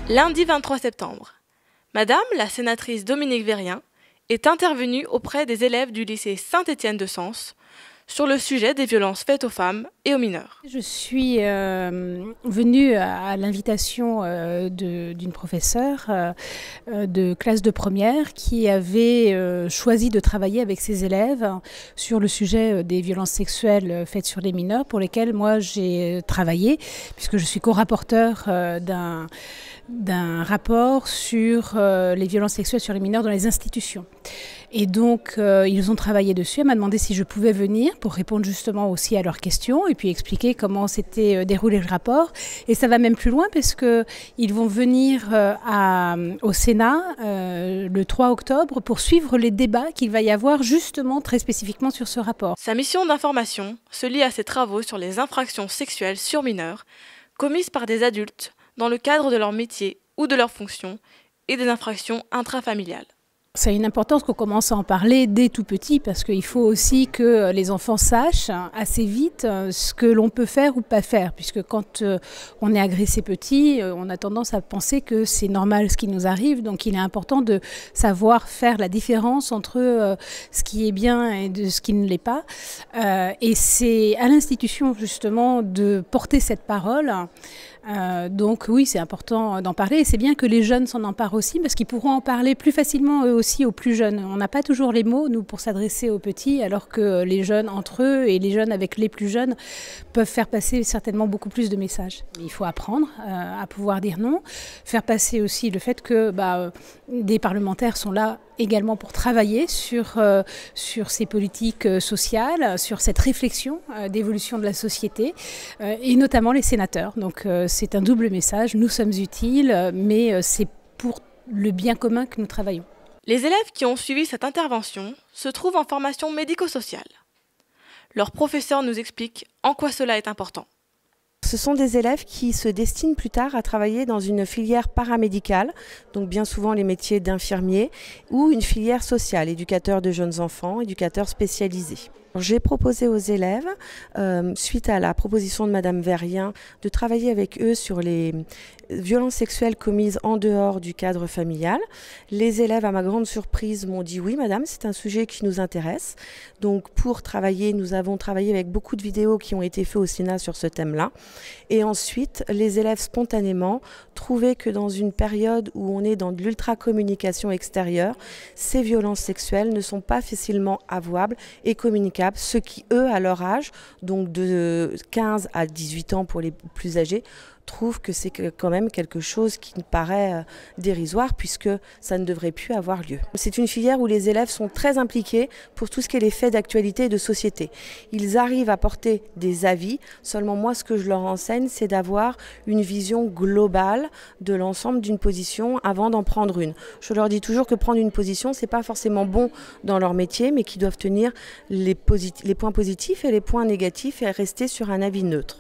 Lundi 23 septembre, Madame la sénatrice Dominique Vérien est intervenue auprès des élèves du lycée Saint-Étienne de Sens sur le sujet des violences faites aux femmes et aux mineurs. Je suis venue à l'invitation d'une professeure de classe de première qui avait choisi de travailler avec ses élèves sur le sujet des violences sexuelles faites sur les mineurs, pour lesquelles moi j'ai travaillé, puisque je suis co-rapporteur d'un rapport sur les violences sexuelles sur les mineurs dans les institutions. Et donc, ils ont travaillé dessus. Elle m'a demandé si je pouvais venir pour répondre justement aussi à leurs questions et puis expliquer comment s'était déroulé le rapport. Et ça va même plus loin parce qu'ils vont venir au Sénat le 3 octobre pour suivre les débats qu'il va y avoir justement très spécifiquement sur ce rapport. Sa mission d'information se lie à ses travaux sur les infractions sexuelles sur mineurs commises par des adultes dans le cadre de leur métier ou de leur fonction et des infractions intrafamiliales. C'est une importance qu'on commence à en parler dès tout petit parce qu'il faut aussi que les enfants sachent assez vite ce que l'on peut faire ou pas faire, puisque quand on est agressé petit, on a tendance à penser que c'est normal ce qui nous arrive, donc il est important de savoir faire la différence entre ce qui est bien et de ce qui ne l'est pas. Et c'est à l'institution justement de porter cette parole. Donc oui, c'est important d'en parler et c'est bien que les jeunes s'en emparent aussi parce qu'ils pourront en parler plus facilement eux aussi aux plus jeunes. On n'a pas toujours les mots, nous, pour s'adresser aux petits, alors que les jeunes entre eux et les jeunes avec les plus jeunes peuvent faire passer certainement beaucoup plus de messages. Il faut apprendre à pouvoir dire non, faire passer aussi le fait que des parlementaires sont là également pour travailler sur ces politiques sociales, sur cette réflexion d'évolution de la société, et notamment les sénateurs. Donc c'est un double message, nous sommes utiles, mais c'est pour le bien commun que nous travaillons. Les élèves qui ont suivi cette intervention se trouvent en formation médico-sociale. Leur professeur nous explique en quoi cela est important. Ce sont des élèves qui se destinent plus tard à travailler dans une filière paramédicale, donc bien souvent les métiers d'infirmier, ou une filière sociale, éducateur de jeunes enfants, éducateur spécialisé. J'ai proposé aux élèves, suite à la proposition de Madame Vérien, de travailler avec eux sur les violences sexuelles commises en dehors du cadre familial. Les élèves, à ma grande surprise, m'ont dit oui Madame, c'est un sujet qui nous intéresse. Donc pour travailler, nous avons travaillé avec beaucoup de vidéos qui ont été faites au Sénat sur ce thème-là. Et ensuite, les élèves spontanément trouvaient que dans une période où on est dans de l'ultra-communication extérieure, ces violences sexuelles ne sont pas facilement avouables et communicables. Ceux qui, eux, à leur âge, donc de 15 à 18 ans pour les plus âgés, trouvent que c'est quand même quelque chose qui me paraît dérisoire puisque ça ne devrait plus avoir lieu. C'est une filière où les élèves sont très impliqués pour tout ce qui est les faits d'actualité et de société. Ils arrivent à porter des avis, seulement moi ce que je leur enseigne c'est d'avoir une vision globale de l'ensemble d'une position avant d'en prendre une. Je leur dis toujours que prendre une position c'est pas forcément bon dans leur métier mais qu'ils doivent tenir les points positifs et les points négatifs et rester sur un avis neutre.